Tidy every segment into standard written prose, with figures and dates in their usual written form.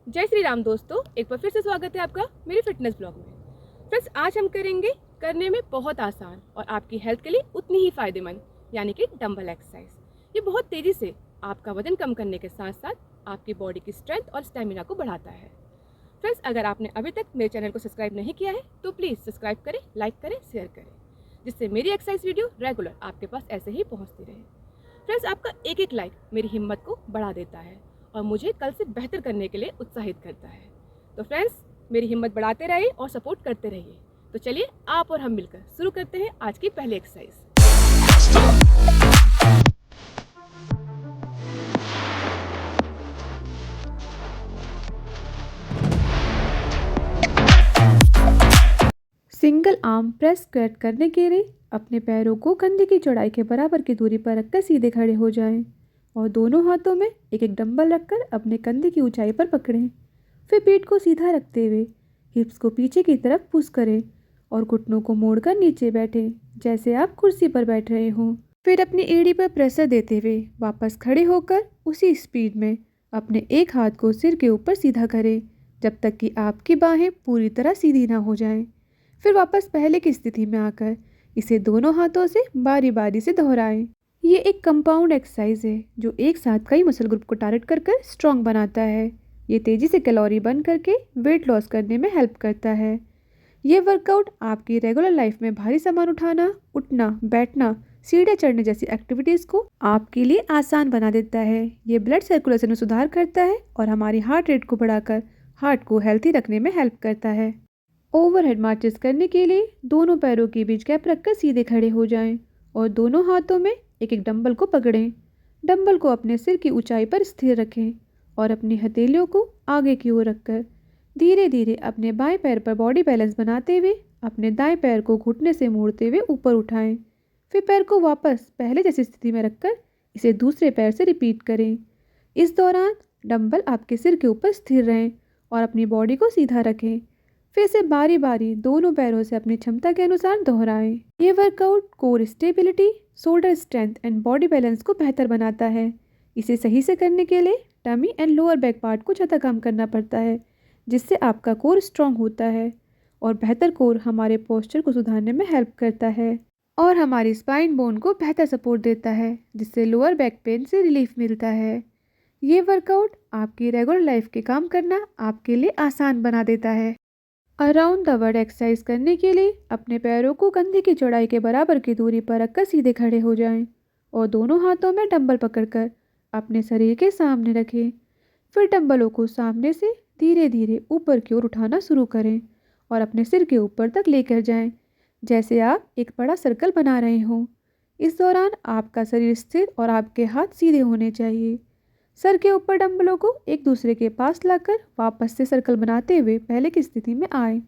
जय श्री राम दोस्तों, एक बार फिर से स्वागत है आपका मेरे फिटनेस ब्लॉग में। फ्रेंड्स, आज हम करेंगे करने में बहुत आसान और आपकी हेल्थ के लिए उतनी ही फायदेमंद यानी कि डंबल एक्सरसाइज। ये बहुत तेज़ी से आपका वजन कम करने के साथ साथ आपकी बॉडी की स्ट्रेंथ और स्टेमिना को बढ़ाता है। फ्रेंड्स, अगर आपने अभी तक मेरे चैनल को सब्सक्राइब नहीं किया है तो प्लीज़ सब्सक्राइब करें, लाइक करें, शेयर करें, जिससे मेरी एक्सरसाइज वीडियो रेगुलर आपके पास ऐसे ही पहुँचती रहे। फ्रेंड्स, आपका एक एक लाइक मेरी हिम्मत को बढ़ा देता है और मुझे कल से बेहतर करने के लिए उत्साहित करता है। तो फ्रेंड्स, मेरी हिम्मत बढ़ाते रहिए और सपोर्ट करते रहिए। तो चलिए आप और हम मिलकर शुरू करते हैं आज की पहली exercise. Single arm press squat करने के लिए अपने पैरों को कंधे की चौड़ाई के बराबर की दूरी पर रखकर सीधे खड़े हो जाएं और दोनों हाथों में एक एक डंबल रखकर अपने कंधे की ऊंचाई पर पकड़ें। फिर पीठ को सीधा रखते हुए हिप्स को पीछे की तरफ पुश करें और घुटनों को मोड़कर नीचे बैठें जैसे आप कुर्सी पर बैठ रहे हों। फिर अपनी एड़ी पर प्रेशर देते हुए वापस खड़े होकर उसी स्पीड में अपने एक हाथ को सिर के ऊपर सीधा करें जब तक कि आपकी बाहें पूरी तरह सीधी ना हो जाएं। फिर वापस पहले की स्थिति में आकर इसे दोनों हाथों से बारी बारी से दोहराएं। ये एक कंपाउंड एक्सरसाइज है जो एक साथ कई मसल ग्रुप को टारगेट कर स्ट्रॉन्ग बनाता है। ये तेज़ी से कैलोरी बर्न करके वेट लॉस करने में हेल्प करता है। ये वर्कआउट आपकी रेगुलर लाइफ में भारी सामान उठाना, उठना, बैठना, सीढ़ियाँ चढ़ने जैसी एक्टिविटीज़ को आपके लिए आसान बना देता है। ये ब्लड सर्कुलेशन में सुधार करता है और हमारी हार्ट रेट को बढ़ाकर हार्ट को हेल्थी रखने में हेल्प करता है। ओवरहेड मार्चेस करने के लिए दोनों पैरों के बीच गैप रखकर सीधे खड़े हो जाएं और दोनों हाथों में एक एक डंबल को पकड़ें। डंबल को अपने सिर की ऊंचाई पर स्थिर रखें और अपनी हथेलियों को आगे की ओर रखकर धीरे धीरे अपने बाएं पैर पर बॉडी बैलेंस बनाते हुए अपने दाएं पैर को घुटने से मोड़ते हुए ऊपर उठाएं। फिर पैर को वापस पहले जैसी स्थिति में रखकर इसे दूसरे पैर से रिपीट करें। इस दौरान डंबल आपके सिर के ऊपर स्थिर रहें और अपनी बॉडी को सीधा रखें। फिर से बारी बारी दोनों पैरों से अपनी क्षमता के अनुसार दोहराएं। ये workout core stability, shoulder strength and body balance को बेहतर बनाता है। इसे सही से करने के लिए tummy and lower back part को ज़्यादा काम करना पड़ता है, जिससे आपका कोर स्ट्रांग होता है और बेहतर कोर हमारे पोस्चर को सुधारने में हेल्प करता है और हमारी स्पाइन बोन को बेहतर सपोर्ट देता है, जिससे लोअर बैक पेन से रिलीफ मिलता है। ये वर्कआउट आपकी रेगुलर लाइफ के काम करना आपके लिए आसान बना देता है। अराउंड द वर्ल्ड एक्सरसाइज करने के लिए अपने पैरों को कंधे की चौड़ाई के बराबर की दूरी पर रखकर सीधे खड़े हो जाएं और दोनों हाथों में डंबल पकड़कर अपने शरीर के सामने रखें। फिर डंबलों को सामने से धीरे धीरे ऊपर की ओर उठाना शुरू करें और अपने सिर के ऊपर तक लेकर जाएं, जैसे आप एक बड़ा सर्कल बना रहे हों। इस दौरान आपका शरीर स्थिर और आपके हाथ सीधे होने चाहिए। सर के ऊपर डंबलों को एक दूसरे के पास लाकर वापस से सर्कल बनाते हुए पहले की स्थिति में आए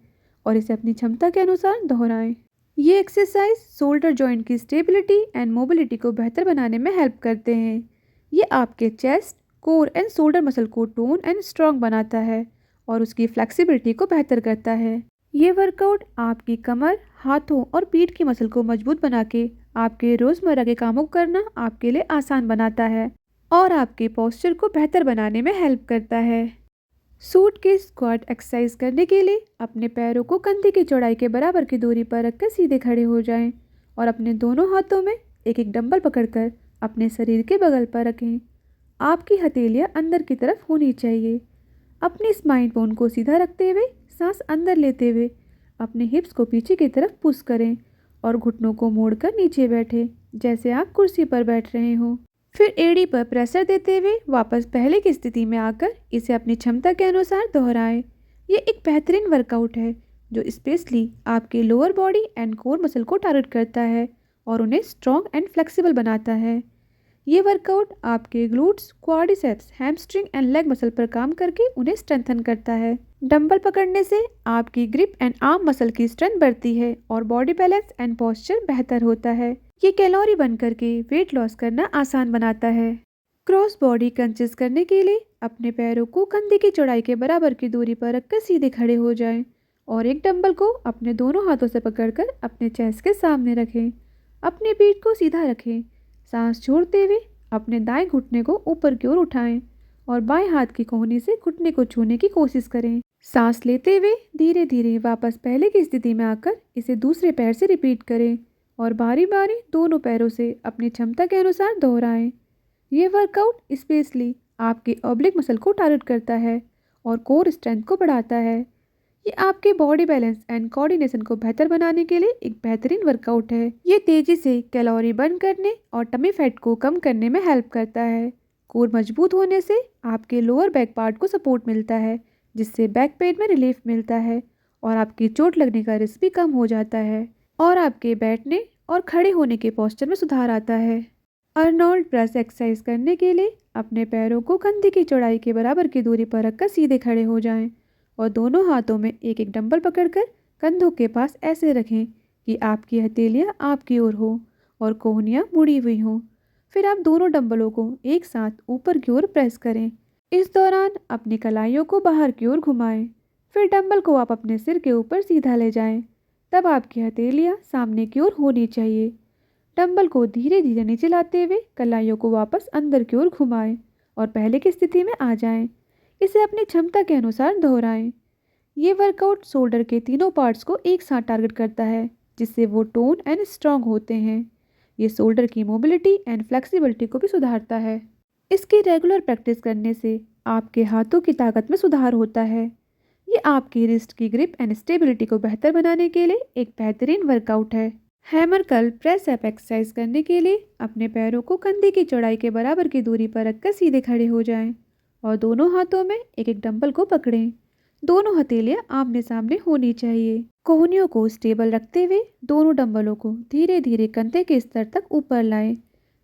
और इसे अपनी क्षमता के अनुसार दोहराएं। ये एक्सरसाइज शोल्डर जॉइंट की स्टेबिलिटी एंड मोबिलिटी को बेहतर बनाने में हेल्प करते हैं। ये आपके chest, core and shoulder muscle को टोन एंड स्ट्रॉन्ग बनाता है और उसकी फ्लेक्सिबिलिटी को बेहतर करता है। ये वर्कआउट आपकी कमर, हाथों और पीठ की मसल को मजबूत बना के आपके रोज़मर्रा के कामों को करना आपके लिए आसान बनाता है और आपके पोस्चर को बेहतर बनाने में हेल्प करता है। सूट के स्क्वाट एक्सरसाइज करने के लिए अपने पैरों को कंधे की चौड़ाई के बराबर की दूरी पर रखकर सीधे खड़े हो जाएं और अपने दोनों हाथों में एक एक डंबल पकड़कर अपने शरीर के बगल पर रखें। आपकी हथेलियां अंदर की तरफ होनी चाहिए। अपनी स्पाइन बोन को सीधा रखते हुए सांस अंदर लेते हुए अपने हिप्स को पीछे की तरफ पुश करें और घुटनों को मोड़कर नीचे बैठें जैसे आप कुर्सी पर बैठ रहे हों। फिर एड़ी पर प्रेशर देते हुए वापस पहले की स्थिति में आकर इसे अपनी क्षमता के अनुसार दोहराएं। ये एक बेहतरीन वर्कआउट है जो स्पेशली आपके lower body and core muscle को टारगेट करता है और उन्हें स्ट्रॉन्ग एंड फ्लेक्सिबल बनाता है। ये वर्कआउट आपके glutes, quadriceps, hamstring and leg muscle पर काम करके उन्हें स्ट्रेंथन करता है। डंबल पकड़ने से आपकी ग्रिप एंड आर्म मसल की स्ट्रेंथ बढ़ती है और बॉडी बैलेंस एंड पोस्चर बेहतर होता है। ये कैलोरी बर्न करके वेट लॉस करना आसान बनाता है। क्रॉस बॉडी क्रंचेस करने के लिए अपने पैरों को कंधे की चौड़ाई के बराबर की दूरी पर रखकर सीधे खड़े हो जाएं और एक डंबल को अपने दोनों हाथों से पकड़कर अपने चेस्ट के सामने रखें। अपनी पीठ को सीधा रखें। सांस छोड़ते हुए अपने दाएं घुटने को ऊपर की ओर उठाएं और बाएं हाथ की कोहनी से घुटने को छूने की कोशिश करें। सांस लेते हुए धीरे धीरे वापस पहले की स्थिति में आकर इसे दूसरे पैर से रिपीट करें और बारी बारी दोनों पैरों से अपनी क्षमता के अनुसार दोहराएं। ये वर्कआउट स्पेशली आपके ऑब्लिक मसल को टारगेट करता है और कोर स्ट्रेंथ को बढ़ाता है। ये आपके बॉडी बैलेंस एंड कोऑर्डिनेशन को बेहतर बनाने के लिए एक बेहतरीन वर्कआउट है। ये तेज़ी से कैलोरी बर्न करने और टमी फैट को कम करने में हेल्प करता है। कोर मजबूत होने से आपके लोअर बैक पार्ट को सपोर्ट मिलता है, जिससे बैक पेन में रिलीफ मिलता है और आपकी चोट लगने का रिस्क भी कम हो जाता है और आपके बैठने और खड़े होने के पोस्चर में सुधार आता है। अर्नोल्ड प्रेस एक्सरसाइज करने के लिए अपने पैरों को कंधे की चौड़ाई के बराबर की दूरी पर रखकर सीधे खड़े हो जाएं और दोनों हाथों में एक एक डंबल पकड़कर कंधों के पास ऐसे रखें कि आपकी हथेलियां आपकी ओर हो और कोहनियां मुड़ी हुई हों। फिर आप दोनों डंबलों को एक साथ ऊपर की ओर प्रेस करें। इस दौरान अपनी कलाइयों को बाहर की ओर घुमाएं। फिर डंबल को आप अपने सिर के ऊपर सीधा ले जाएं। तब आपकी हथेलियां सामने की ओर होनी चाहिए। डंबल को धीरे धीरे नीचे लाते हुए कलाइयों को वापस अंदर की ओर घुमाएं और पहले की स्थिति में आ जाएं। इसे अपनी क्षमता के अनुसार दोहराएं। ये वर्कआउट शोल्डर के तीनों पार्ट्स को एक साथ टारगेट करता है, जिससे वो टोन एंड स्ट्रॉन्ग होते हैं। ये शोल्डर की मोबिलिटी एंड फ्लेक्सिबिलिटी को भी सुधारता है। इसकी रेगुलर प्रैक्टिस करने से आपके हाथों की ताकत में सुधार होता है। ये आपकी रिस्ट की ग्रिप एंड स्टेबिलिटी को बेहतर बनाने के लिए एक बेहतरीन वर्कआउट है। Hammer curl press up exercise करने के लिए अपने पैरों को कंधे की चौड़ाई के बराबर की दूरी पर रखकर सीधे खड़े हो जाएं और दोनों हाथों में एक एक डंबल को पकड़ें। दोनों हथेलियां आमने सामने होनी चाहिए। कोहनियों को स्टेबल रखते हुए दोनों डंबलों को धीरे धीरे कंधे के स्तर तक ऊपर लाएं।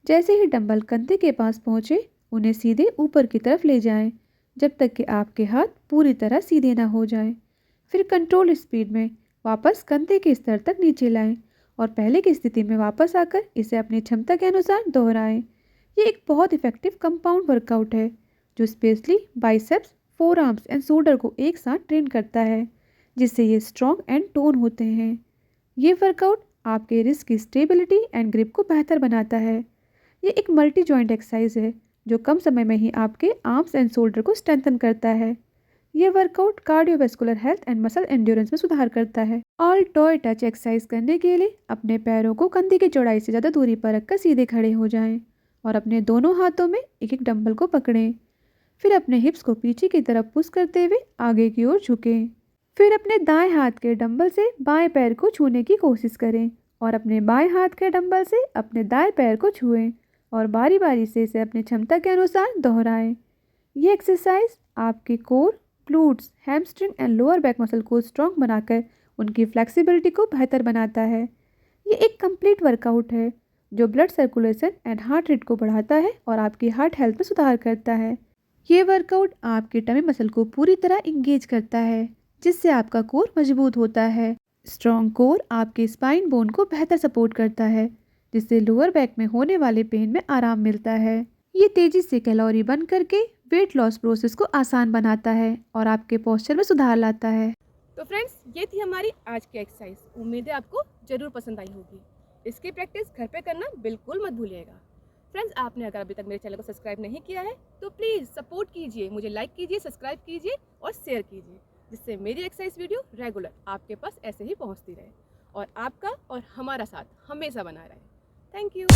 जैसे ही डंबल कंधे के पास पहुंचे, उन्हें सीधे ऊपर की तरफ ले जाएं, जब तक कि आपके हाथ पूरी तरह सीधे ना हो जाएं। फिर कंट्रोल स्पीड में वापस कंधे के स्तर तक नीचे लाएं और पहले की स्थिति में वापस आकर इसे अपनी क्षमता के अनुसार दोहराएं। ये एक बहुत इफेक्टिव कंपाउंड वर्कआउट है जो specially biceps, four arms and shoulder को एक साथ ट्रेन करता है, जिससे ये स्ट्रॉन्ग एंड टोन होते हैं। ये वर्कआउट आपके रिस्ट की स्टेबिलिटी एंड ग्रिप को बेहतर बनाता है। ये एक मल्टी जॉइंट एक्सरसाइज है जो कम समय में ही आपके आर्म्स एंड शोल्डर को स्ट्रेंथन करता है। ये workout cardiovascular health and muscle endurance में सुधार करता है। ऑल टॉय टच एक्सरसाइज करने के लिए अपने पैरों को कंधे की चौड़ाई से ज़्यादा दूरी पर रखकर सीधे खड़े हो जाएं और अपने दोनों हाथों में एक एक डंबल को पकड़ें। फिर अपने हिप्स को पीछे की तरफ पुश करते हुए आगे की ओर झुकें। फिर अपने दाएं हाथ के डंबल से बाएं पैर को छूने की कोशिश करें और अपने बाएं हाथ के डंबल से अपने दाएं पैर को छुएं और बारी बारी से इसे अपनी क्षमता के अनुसार दोहराएं। ये एक्सरसाइज आपके core, glutes, hamstring and lower back muscle को स्ट्रॉन्ग बनाकर उनकी फ्लेक्सिबिलिटी को बेहतर बनाता है। ये एक कंप्लीट वर्कआउट है जो blood circulation and heart rate को बढ़ाता है और आपकी हार्ट हेल्थ में सुधार करता है। ये वर्कआउट आपके टमी मसल को पूरी तरह इंगेज करता है, जिससे आपका कोर मजबूत होता है। स्ट्रॉन्ग कोर आपके स्पाइन बोन को बेहतर सपोर्ट करता है, जिससे लोअर बैक में होने वाले पेन में आराम मिलता है। ये तेज़ी से कैलोरी बर्न करके वेट लॉस प्रोसेस को आसान बनाता है और आपके पोस्चर में सुधार लाता है। तो फ्रेंड्स, ये थी हमारी आज की एक्सरसाइज। उम्मीद है आपको ज़रूर पसंद आई होगी। इसकी प्रैक्टिस घर पे करना बिल्कुल मत भूलिएगा। फ्रेंड्स, आपने अगर अभी तक मेरे चैनल को सब्सक्राइब नहीं किया है तो प्लीज़ सपोर्ट कीजिए, मुझे लाइक कीजिए, सब्सक्राइब कीजिए और शेयर कीजिए, जिससे मेरी एक्सरसाइज वीडियो रेगुलर आपके पास ऐसे ही पहुंचती रहे और आपका और हमारा साथ हमेशा बना रहे। Thank you.